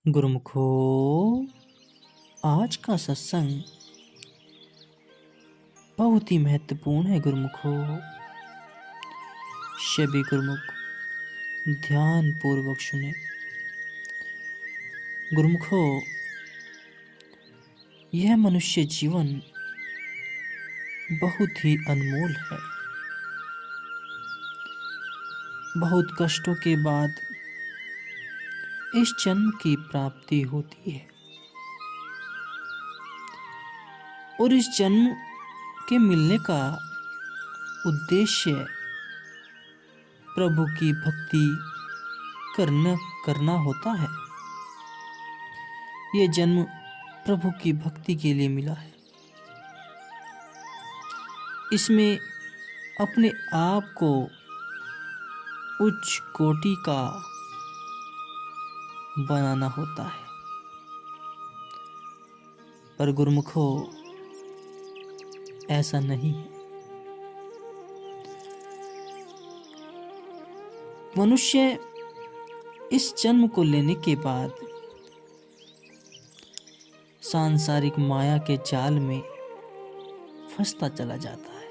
गुरुमुखो, आज का सत्संग बहुत ही महत्वपूर्ण है। गुरुमुखो, सभी गुरुमुख ध्यान पूर्वक सुने। गुरुमुखो, यह मनुष्य जीवन बहुत ही अनमोल है। बहुत कष्टों के बाद इस जन्म की प्राप्ति होती है और इस जन्म के मिलने का उद्देश्य प्रभु की भक्ति करना होता है। यह जन्म प्रभु की भक्ति के लिए मिला है। इसमें अपने आप को उच्च कोटि का बनाना होता है। पर गुरुमुखो, ऐसा नहीं है। मनुष्य इस जन्म को लेने के बाद सांसारिक माया के जाल में फंसता चला जाता है।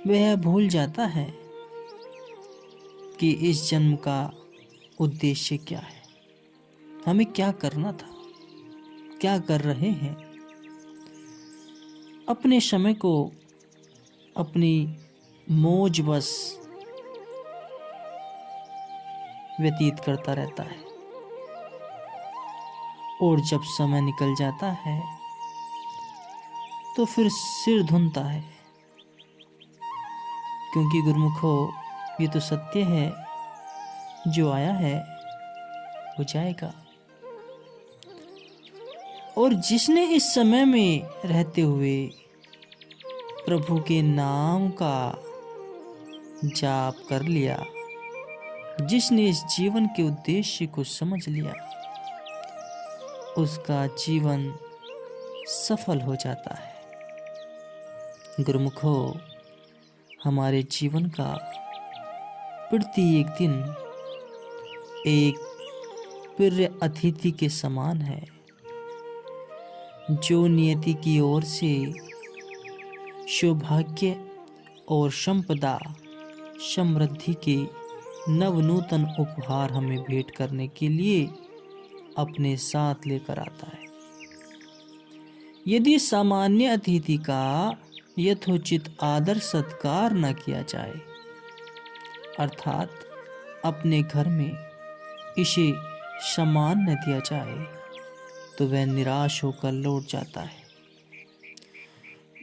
वह भूल जाता है कि इस जन्म का उद्देश्य क्या है, हमें क्या करना था, क्या कर रहे हैं। अपने समय को अपनी मौज बस व्यतीत करता रहता है और जब समय निकल जाता है तो फिर सिर धुनता है। क्योंकि गुरुमुखो, ये तो सत्य है, जो आया है वो जाएगा। और जिसने इस समय में रहते हुए प्रभु के नाम का जाप कर लिया, जिसने इस जीवन के उद्देश्य को समझ लिया, उसका जीवन सफल हो जाता है। गुरुमुखो, हमारे जीवन का प्रत्येक दिन एक प्रिय अतिथि के समान है, जो नियति की ओर से सौभाग्य और संपदा समृद्धि के नवनूतन उपहार हमें भेंट करने के लिए अपने साथ लेकर आता है। यदि सामान्य अतिथि का यथोचित आदर सत्कार न किया जाए, अर्थात अपने घर में इसे सम्मान न दिया जाए, तो वह निराश होकर लौट जाता है,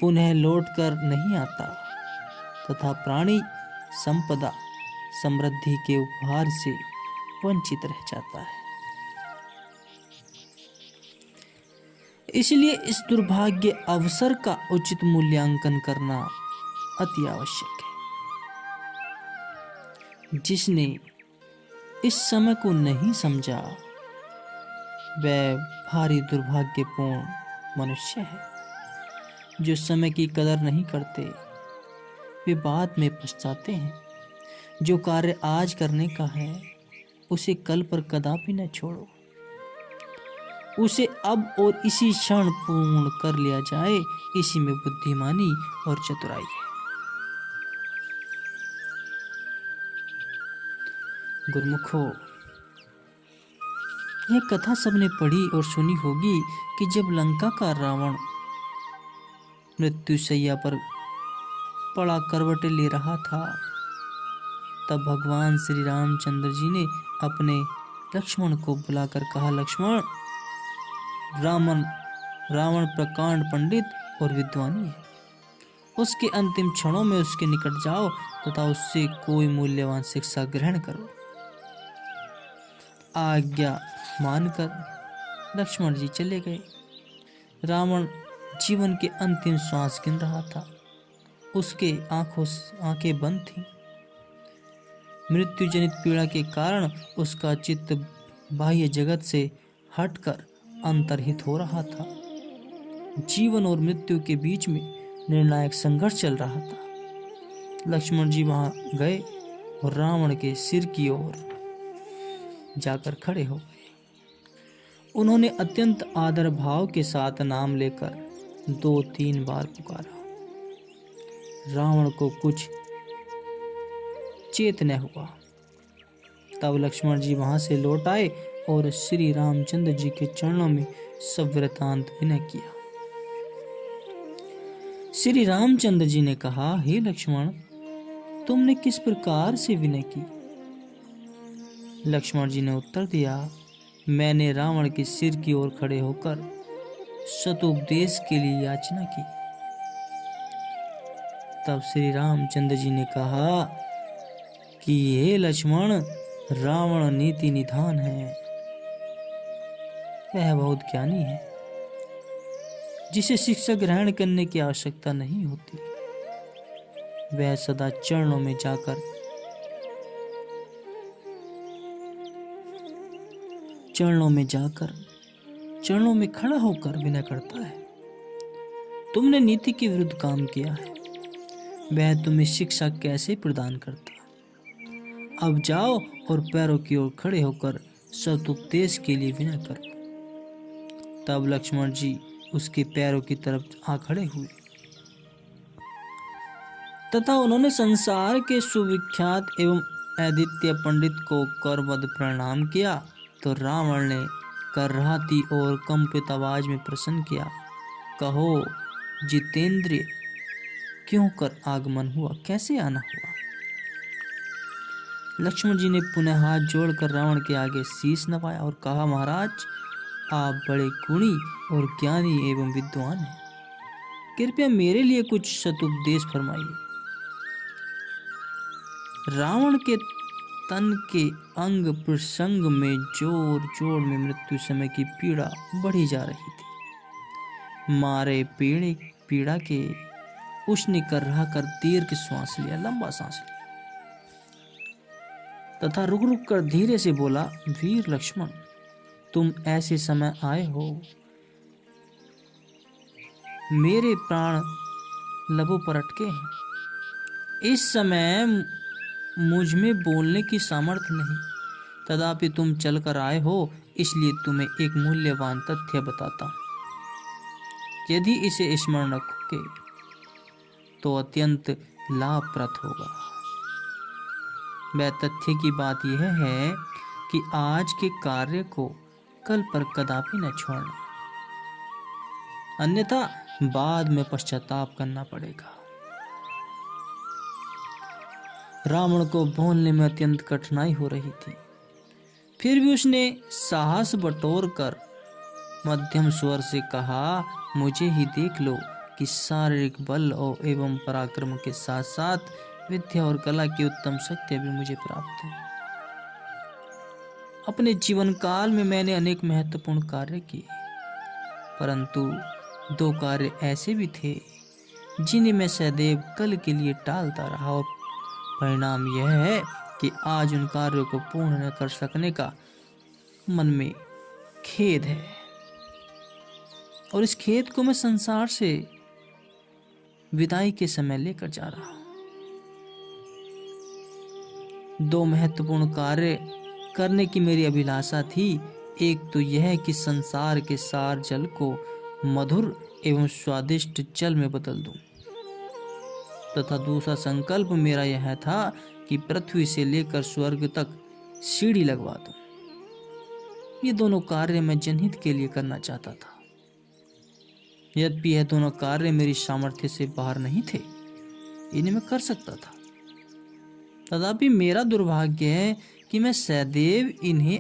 पुनः लौट कर नहीं आता तथा प्राणी संपदा समृद्धि के उपहार से वंचित रह जाता है। इसलिए इस दुर्भाग्य अवसर का उचित मूल्यांकन करना अति आवश्यक है। जिसने इस समय को नहीं समझा, वह भारी दुर्भाग्यपूर्ण मनुष्य है। जो समय की कदर नहीं करते, वे बाद में पछताते हैं। जो कार्य आज करने का है, उसे कल पर कदापि न छोड़ो। उसे अब और इसी क्षण पूर्ण कर लिया जाए, इसी में बुद्धिमानी और चतुराई है। गुरुमुखो, यह कथा सबने पढ़ी और सुनी होगी कि जब लंका का रावण मृत्युशैया पर पड़ा करवटें ले रहा था, तब भगवान श्री रामचंद्र जी ने अपने लक्ष्मण को बुलाकर कहा, लक्ष्मण, रावण प्रकांड पंडित और विद्वानी है। उसके अंतिम क्षणों में उसके निकट जाओ तथा उससे कोई मूल्यवान शिक्षा ग्रहण करो। आज्ञा मानकर लक्ष्मण जी चले गए। रावण जीवन के अंतिम श्वास गिन रहा था। उसके आंखें बंद थीं। मृत्यु जनित पीड़ा के कारण उसका चित्त बाह्य जगत से हटकर अंतर्हित हो रहा था। जीवन और मृत्यु के बीच में निर्णायक संघर्ष चल रहा था। लक्ष्मण जी वहां गए और रावण के सिर की ओर जाकर खड़े हो गए। उन्होंने अत्यंत आदर भाव के साथ नाम लेकर 2-3 बार पुकारा। रावण को कुछ चेत न हुआ। तब लक्ष्मण जी वहां से लौट आए और श्री रामचंद्र जी के चरणों में सवृतांत विनय किया। श्री रामचंद्र जी ने कहा, हे लक्ष्मण, तुमने किस प्रकार से विनय की? लक्ष्मण जी ने उत्तर दिया, मैंने रावण के सिर की ओर खड़े होकर सतुपदेश के लिए याचना की। तब श्री रामचंद्र जी ने कहा कि हे लक्ष्मण, रावण नीति निधान है। वह बहुत ज्ञानी है, जिसे शिक्षा ग्रहण करने की आवश्यकता नहीं होती। वह सदा चरणों में जाकर चरणों में खड़ा होकर विनय करता है। तुमने नीति के विरुद्ध काम किया है, वह तुम्हें शिक्षा कैसे प्रदान करता? अब जाओ और पैरों की ओर खड़े होकर सतुपदेश के लिए विनय करो। तब लक्ष्मण जी उसके पैरों की तरफ आ खड़े हुए तथा उन्होंने संसार के सुविख्यात एवं आदित्य पंडित को करवद प्रणाम किया। तो रावण ने करहाती और कंपित आवाज में प्रश्न किया, कहो जितेंद्रिय, क्यों कर आगमन हुआ, कैसे आना हुआ? लक्ष्मण जी ने पुनः हाथ जोड़कर रावण के आगे शीश नवाया और कहा, महाराज, आप बड़े गुणी और ज्ञानी एवं विद्वान हैं, कृपया मेरे लिए कुछ सतुपदेश फरमाइए। रावण के तन के अंग प्रसंग में जोर जोर में मृत्यु समय की पीड़ा बढ़ी जा रही थी। मारे पीड़ा के उसने कर्रा कर दीर्घ श्वास लिया, लंबा सांस लिया तथा रुक रुक कर धीरे से बोला, वीर लक्ष्मण, तुम ऐसे समय आए हो, मेरे प्राण लबों पर अटके हैं। इस समय मुझ में बोलने की सामर्थ्य नहीं, तथापि तुम चलकर आए हो, इसलिए तुम्हें एक मूल्यवान तथ्य बताता हूं। यदि इसे स्मरण रखोगे तो अत्यंत लाभप्रद होगा। वह तथ्य की बात यह है कि आज के कार्य को कल पर कदापि न छोड़ना, अन्यथा बाद में पश्चाताप करना पड़ेगा। रावण को बोलने में अत्यंत कठिनाई हो रही थी, फिर भी उसने साहस बटोर कर मध्यम स्वर से कहा, मुझे ही देख लो कि शारीरिक बल और एवं पराक्रम के साथ साथ विद्या और कला की उत्तम शक्ति भी मुझे प्राप्त है। अपने जीवन काल में मैंने अनेक महत्वपूर्ण कार्य किए, परंतु 2 कार्य ऐसे भी थे जिन्हें मैं सदैव कल के लिए टालता रहा, और परिणाम यह है कि आज उन कार्यों को पूर्ण न कर सकने का मन में खेद है, और इस खेद को मैं संसार से विदाई के समय लेकर जा रहा हूं। 2 महत्वपूर्ण कार्य करने की मेरी अभिलाषा थी। एक तो यह कि संसार के सार जल को मधुर एवं स्वादिष्ट जल में बदल दूं, तथा दूसरा संकल्प मेरा यह था कि पृथ्वी से लेकर स्वर्ग तक सीढ़ी लगवा दूं। ये दोनों कार्य मैं जनहित के लिए करना चाहता था। यद्यपि यह दोनों कार्य मेरी सामर्थ्य से बाहर नहीं थे, इन्हें मैं कर सकता था, तथापि मेरा दुर्भाग्य है कि मैं सदैव इन्हें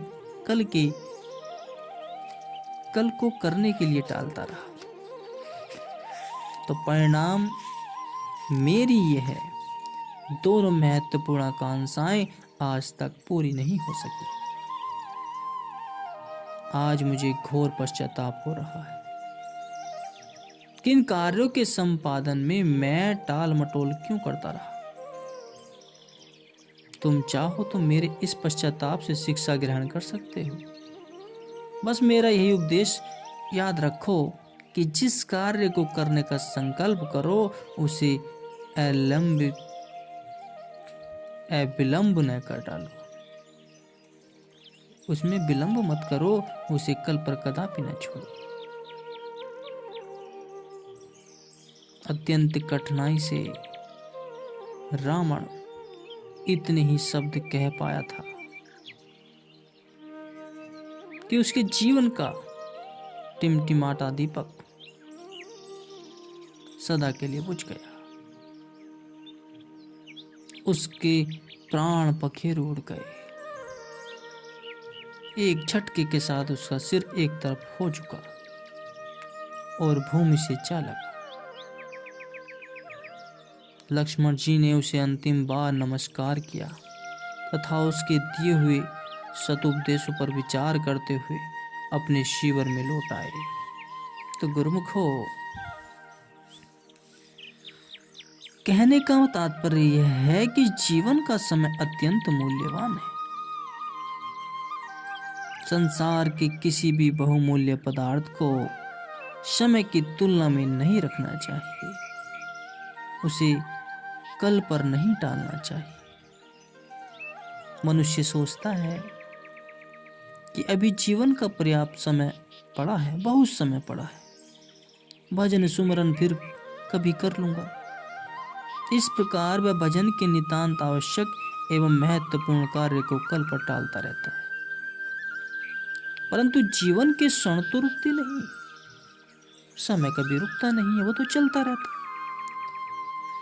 कल को करने के लिए टालता रहा। तो परिणाम मेरी यह है, दोनों महत्वपूर्ण आकांक्षाएं आज तक पूरी नहीं हो सकी। आज मुझे घोर पश्चाताप हो रहा है। किन कार्यों के संपादन में मैं टाल मटोल क्यों करता रहा? तुम चाहो तो मेरे इस पश्चाताप से शिक्षा ग्रहण कर सकते हो। बस मेरा यही उपदेश याद रखो कि जिस कार्य को करने का संकल्प करो, उसे अविलंब न कर डालो। उसमें विलंब मत करो, उसे कल पर कदापि न छोड़ो। अत्यंत कठिनाई से रावण इतने ही शब्द कह पाया था कि उसके जीवन का टिमटिमाता दीपक सदा के लिए बुझ गया। उसके प्राण पखेरु उड़ गए। एक झटके के साथ उसका सिर एक तरफ हो चुका और भूमि से जा लगा। लक्ष्मण जी ने उसे अंतिम बार नमस्कार किया तथा उसके दिए हुए सतुपदेशों पर विचार करते हुए अपने शिविर में लौट आए। तो गुरुमुखो, कहने का तात्पर्य यह है कि जीवन का समय अत्यंत मूल्यवान है। संसार के किसी भी बहुमूल्य पदार्थ को समय की तुलना में नहीं रखना चाहिए, उसे कल पर नहीं टालना चाहिए। मनुष्य सोचता है कि अभी जीवन का पर्याप्त समय पड़ा है, बहुत समय पड़ा है, भजन सुमरन फिर कभी कर लूंगा। इस प्रकार वह भजन के नितांत आवश्यक एवं महत्वपूर्ण कार्य को कल पर टालता रहता है। परंतु जीवन के क्षण तो रुकते नहीं, समय कभी रुकता नहीं है, वो तो चलता रहता है।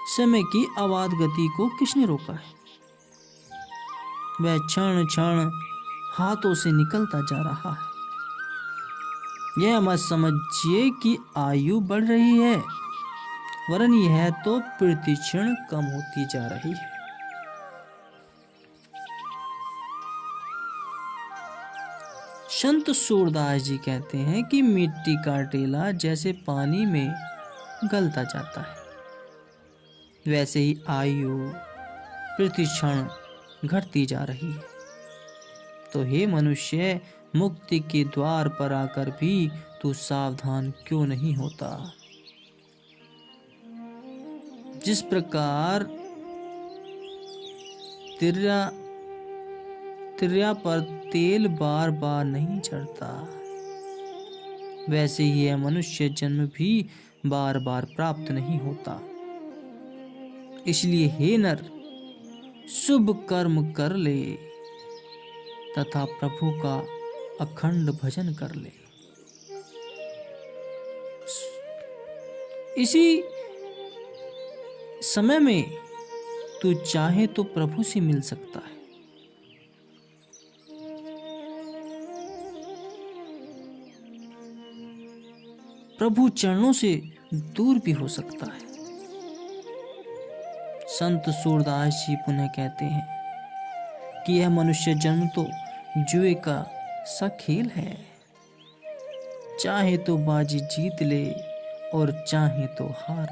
समय की अबाध गति को किसने रोका है? वह क्षण क्षण हाथों से निकलता जा रहा है। यह मत समझिए कि आयु बढ़ रही है, वरन यह तो प्रतिक्षण कम होती जा रही है। संत सूरदास जी कहते हैं कि मिट्टी का टेला जैसे पानी में गलता जाता है, वैसे ही आयु प्रतिक्षण घटती जा रही है। तो हे मनुष्य, मुक्ति के द्वार पर आकर भी तू सावधान क्यों नहीं होता? जिस प्रकार तिर्या पर तेल बार बार नहीं चढ़ता, वैसे ही यह मनुष्य जन्म भी बार बार प्राप्त नहीं होता। इसलिए हे नर, शुभ कर्म कर ले तथा प्रभु का अखंड भजन कर ले। इसी समय में तू चाहे तो प्रभु से मिल सकता है। प्रभु चरणों से दूर भी हो सकता है। संत सूरदास जी पुनः कहते हैं कि यह मनुष्य जन्म तो जुए का सा खेल है, चाहे तो बाजी जीत ले और चाहे तो हार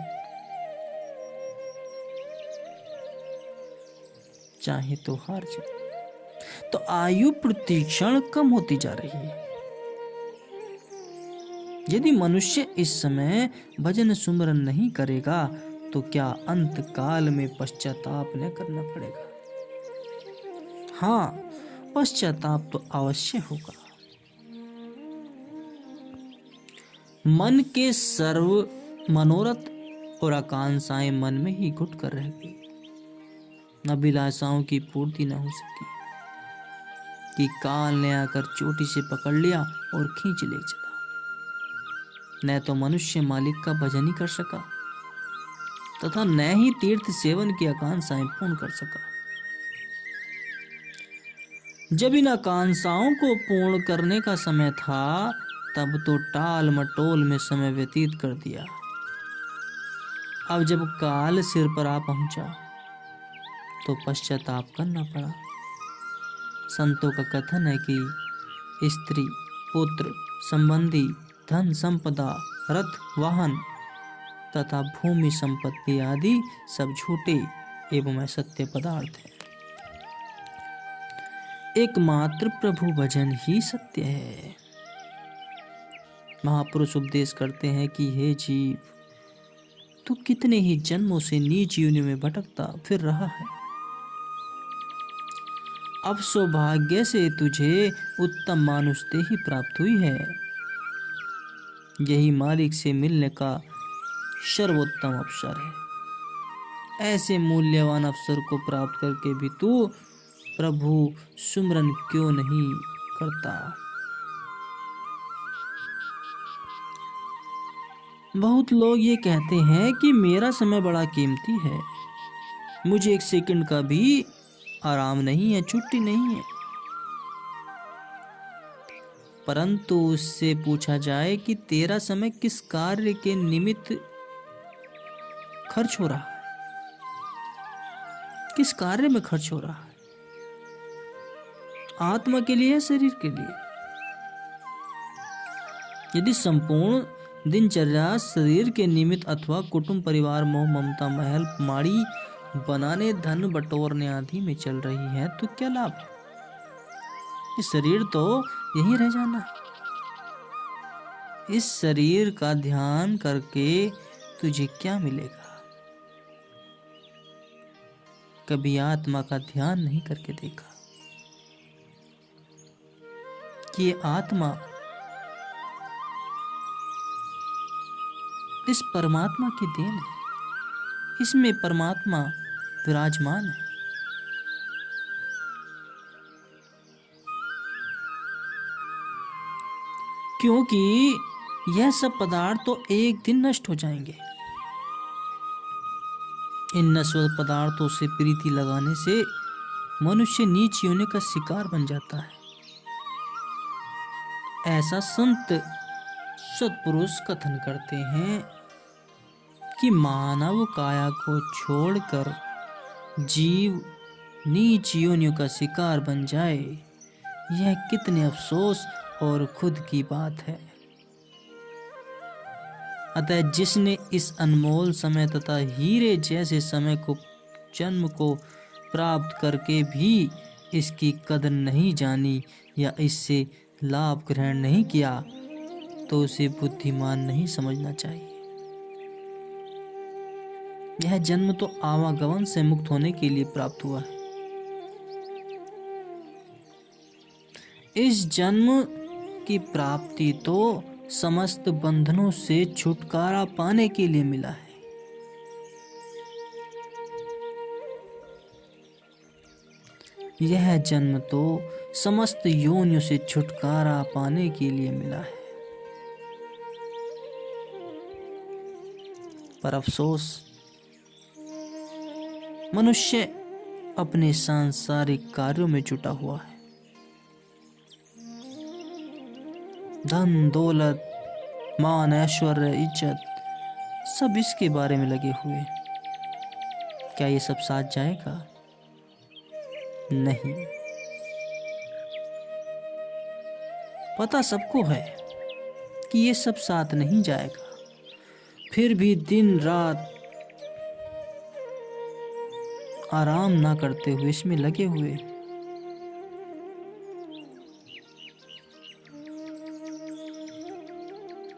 जाए। तो आयु प्रतिक्षण कम होती जा रही है। यदि मनुष्य इस समय भजन सुमरन नहीं करेगा तो क्या अंत काल में पश्चाताप न करना पड़ेगा? हाँ, पश्चाताप तो अवश्य होगा। मन के सर्व मनोरथ और आकांक्षाएं मन में ही घुट कर रह गई। अभिलाषाओं की पूर्ति न हो सकी कि काल ने आकर चोटी से पकड़ लिया और खींच ले चला। न तो मनुष्य मालिक का भजन ही कर सका तथा न ही तीर्थ सेवन की आकांक्षाएं पूर्ण कर सका। जब इन आकांक्षाओं को पूर्ण करने का समय था, तब तो टाल मटोल में समय व्यतीत कर दिया। अब जब काल सिर पर आ पहुंचा तो पश्चाताप करना पड़ा। संतों का कथन है कि स्त्री, पुत्र, संबंधी, धन संपदा, रथ, वाहन तथा भूमि संपत्ति आदि सब झूठे एवं असत्य पदार्थ हैं। एकमात्र प्रभु भजन ही सत्य है। महापुरुष उपदेश करते हैं कि हे जीव, तू कितने ही जन्मों से नीच योनि में भटकता फिर रहा है। अब सौभाग्य से तुझे उत्तम मानुष देही प्राप्त हुई है। यही मालिक से मिलने का सर्वोत्तम अवसर है। ऐसे मूल्यवान अवसर को प्राप्त करके भी तू प्रभु सुमरन क्यों नहीं करता? बहुत लोग ये कहते हैं कि मेरा समय बड़ा कीमती है, मुझे एक सेकंड का भी आराम नहीं है, छुट्टी नहीं है। परंतु उससे पूछा जाए कि तेरा समय किस कार्य के निमित्त खर्च हो रहा है, किस कार्य में खर्च हो रहा है? आत्मा के लिए या शरीर के लिए? यदि संपूर्ण दिनचर्या शरीर के निमित्त अथवा कुटुंब परिवार मोह ममता महल माड़ी बनाने धन बटोरने आदि में चल रही है तो क्या लाभ? ये शरीर तो यहीं रह जाना है। इस शरीर का ध्यान करके तुझे क्या मिलेगा? कभी आत्मा का ध्यान नहीं करके देखा कि ये आत्मा इस परमात्मा की देन है, इसमें परमात्मा विराजमान है। क्योंकि यह सब पदार्थ तो एक दिन नष्ट हो जाएंगे। इन नश्वर पदार्थों से प्रीति लगाने से मनुष्य नीच होने का शिकार बन जाता है। ऐसा संत सत्पुरुष कथन करते हैं कि मानव काया को छोड़कर जीव नीच योनियों का शिकार बन जाए, यह कितने अफसोस और खुद की बात है। अतः जिसने इस अनमोल समय तथा हीरे जैसे समय को जन्म को प्राप्त करके भी इसकी कदर नहीं जानी या इससे लाभ ग्रहण नहीं किया, तो उसे बुद्धिमान नहीं समझना चाहिए। यह जन्म तो आवागमन से मुक्त होने के लिए प्राप्त हुआ है। इस जन्म की प्राप्ति तो समस्त बंधनों से छुटकारा पाने के लिए मिला है। यह जन्म तो समस्त योनियों से छुटकारा पाने के लिए मिला है। पर अफसोस, मनुष्य अपने सांसारिक कार्यों में जुटा हुआ है। धन दौलत मान ऐश्वर्य इज्जत सब इसके बारे में लगे हुए। क्या ये सब साथ जाएगा? नहीं। पता सबको है कि ये सब साथ नहीं जाएगा, फिर भी दिन रात आराम ना करते हुए इसमें लगे हुए।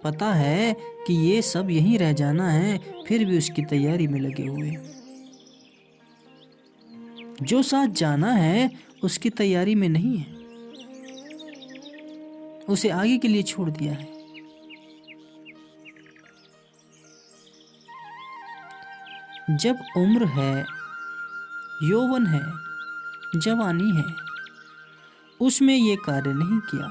पता है कि ये सब यहीं रह जाना है, फिर भी उसकी तैयारी में लगे हुए। जो साथ जाना है उसकी तैयारी में नहीं है, उसे आगे के लिए छोड़ दिया है। जब उम्र है, यौवन है, जवानी है, उसमें ये कार्य नहीं किया।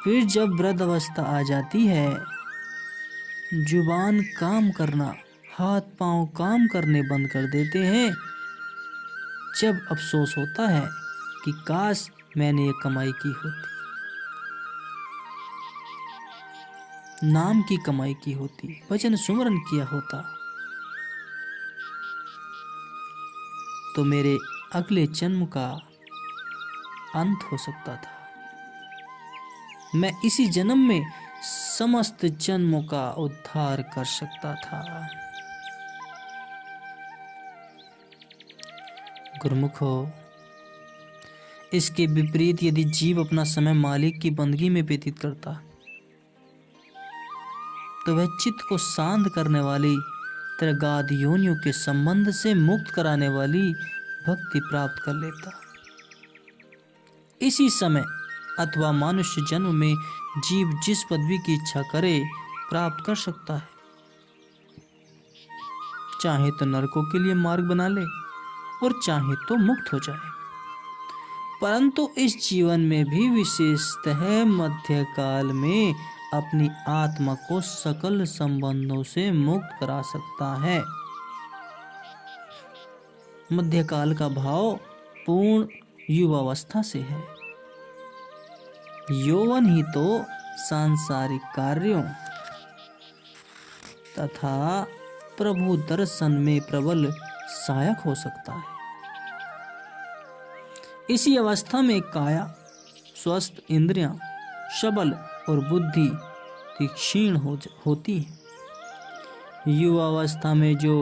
फिर जब वृद्ध अवस्था आ जाती है, जुबान काम करना, हाथ पांव काम करने बंद कर देते हैं। जब अफसोस होता है कि काश मैंने ये कमाई की होती, नाम की कमाई की होती, भजन सुमरन किया होता, तो मेरे अगले जन्म का अंत हो सकता था। मैं इसी जन्म में समस्त जन्मों का उद्धार कर सकता था। गुरुमुखो, इसके विपरीत यदि जीव अपना समय मालिक की बंदगी में व्यतीत करता, तो वह चित्त को शांत करने वाली त्रिगाद योनियों के संबंध से मुक्त कराने वाली भक्ति प्राप्त कर लेता। इसी समय अथवा मनुष्य जन्म में जीव जिस पदवी की इच्छा करे प्राप्त कर सकता है। चाहे तो नरकों के लिए मार्ग बना ले और चाहे तो मुक्त हो जाए। परंतु इस जीवन में भी विशेषतः मध्यकाल में अपनी आत्मा को सकल संबंधों से मुक्त करा सकता है। मध्यकाल का भाव पूर्ण युवावस्था से है। यौवन ही तो सांसारिक कार्यों तथा प्रभु दर्शन में प्रबल सहायक हो सकता है। इसी अवस्था में काया स्वस्थ, इंद्रियां सबल और बुद्धि तीक्ष्ण होती है। युवावस्था में जो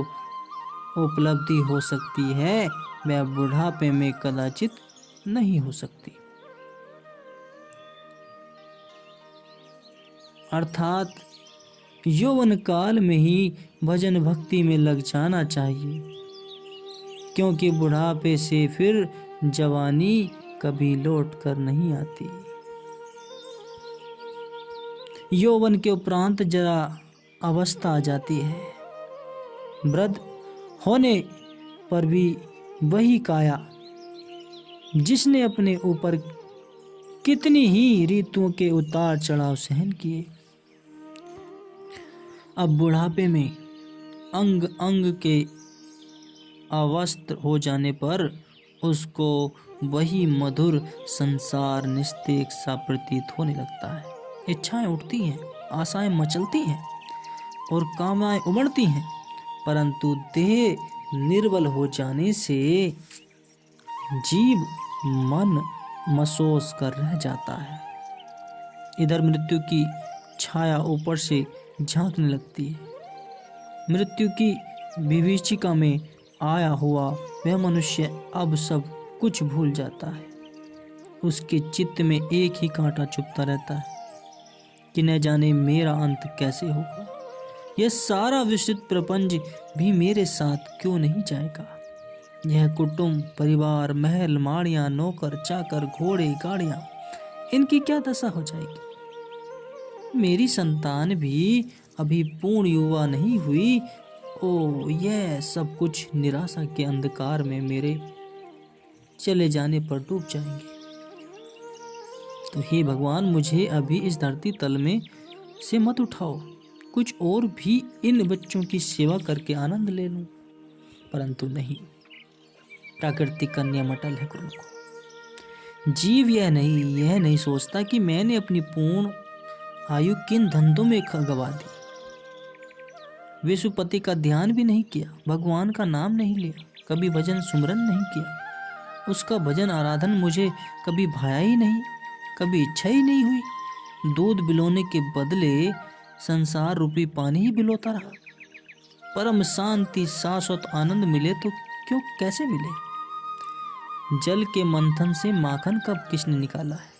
उपलब्धि हो सकती है वह बुढ़ापे में कदाचित नहीं हो सकती। अर्थात यौवन काल में ही भजन भक्ति में लग जाना चाहिए, क्योंकि बुढ़ापे से फिर जवानी कभी लौट कर नहीं आती। यौवन के उपरांत जरा अवस्था आ जाती है। वृद्ध होने पर भी वही काया जिसने अपने ऊपर कितनी ही ऋतुओं के उतार चढ़ाव सहन किए, अब बुढ़ापे में अंग अंग के अवस्त्र हो जाने पर उसको वही मधुर संसार निस्तेज सा प्रतीत होने लगता है। इच्छाएं उठती हैं, आशाएं मचलती हैं और कामनाएं उमड़ती हैं, परंतु देह निर्बल हो जाने से जीव मन मसोस कर रह जाता है। इधर मृत्यु की छाया ऊपर से झांकने लगती है। मृत्यु की विभीषिका में आया हुआ वह मनुष्य अब सब कुछ भूल जाता है। उसके चित्त में एक ही कांटा चुभता रहता है कि न जाने मेरा अंत कैसे होगा। यह सारा विस्तृत प्रपंच भी मेरे साथ क्यों नहीं जाएगा। यह कुटुंब, परिवार, महल, माड़ियां, नौकर, चाकर, घोड़े, गाड़ियां, इनकी क्या दशा हो जाएगी। मेरी संतान भी अभी पूर्ण युवा नहीं हुई। ओ, यह सब कुछ निराशा के अंधकार में मेरे चले जाने पर डूब जाएंगे। तो हे भगवान, मुझे अभी इस धरती तल में से मत उठाओ, कुछ और भी इन बच्चों की सेवा करके आनंद ले लूं। परंतु नहीं, प्राकृतिक का नियम अटल है गुरुमुख। जीव यह नहीं सोचता कि मैंने अपनी पूर्ण आयु किन धंधों में गवा दी। विश्वपति का ध्यान भी नहीं किया, भगवान का नाम नहीं लिया, कभी भजन सुमरन नहीं किया। उसका भजन आराधन मुझे कभी भाया ही नहीं, कभी इच्छा ही नहीं हुई। दूध बिलोने के बदले संसार रूपी पानी ही बिलोता रहा। परम शांति, शाश्वत आनंद मिले तो क्यों कैसे मिले। जल के मंथन से माखन कब किसने निकाला है।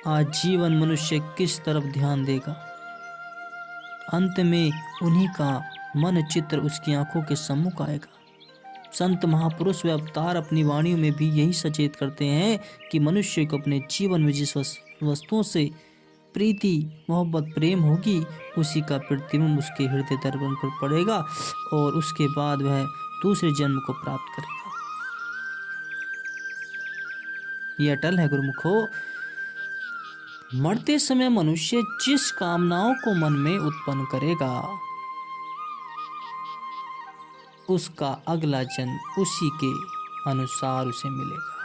आजीवन मनुष्य किस तरफ ध्यान देगा। अंत में उन्हीं का मन चित्र उसकी आंखों के सम्मुख आएगा। संत महापुरुष व अवतार अपनी वाणियों में भी यही सचेत करते हैं कि मनुष्य को अपने जीवन में जिस वस्तुओं से प्रीति, मोहब्बत, प्रेम होगी, उसी का प्रतिबिंब उसके हृदय दर्पण पर पड़ेगा और उसके बाद वह दूसरे जन्म को प्राप्त करेगा। यह अटल है गुरुमुखो। मरते समय मनुष्य जिस कामनाओं को मन में उत्पन्न करेगा, उसका अगला जन्म उसी के अनुसार उसे मिलेगा।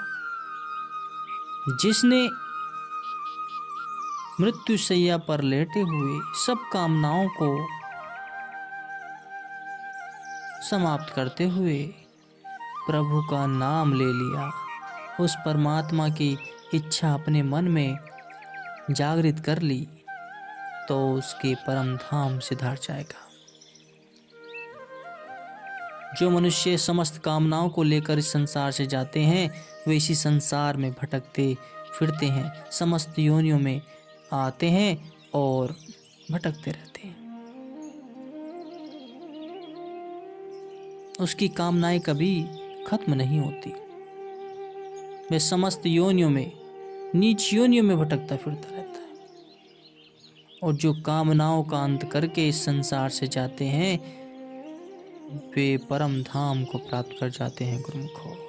जिसने मृत्युशैया पर लेटे हुए सब कामनाओं को समाप्त करते हुए प्रभु का नाम ले लिया, उस परमात्मा की इच्छा अपने मन में जागृत कर ली, तो उसके परम धाम सिधार जाएगा। जो मनुष्य समस्त कामनाओं को लेकर इस संसार से जाते हैं, वे इसी संसार में भटकते फिरते हैं, समस्त योनियों में आते हैं और भटकते रहते हैं। उसकी कामनाएं कभी खत्म नहीं होती। वह समस्त योनियों में, नीच योनियों में भटकता फिरता रहता है। और जो कामनाओं का अंत करके इस संसार से जाते हैं वे परम धाम को प्राप्त कर जाते हैं गुरुमुखो।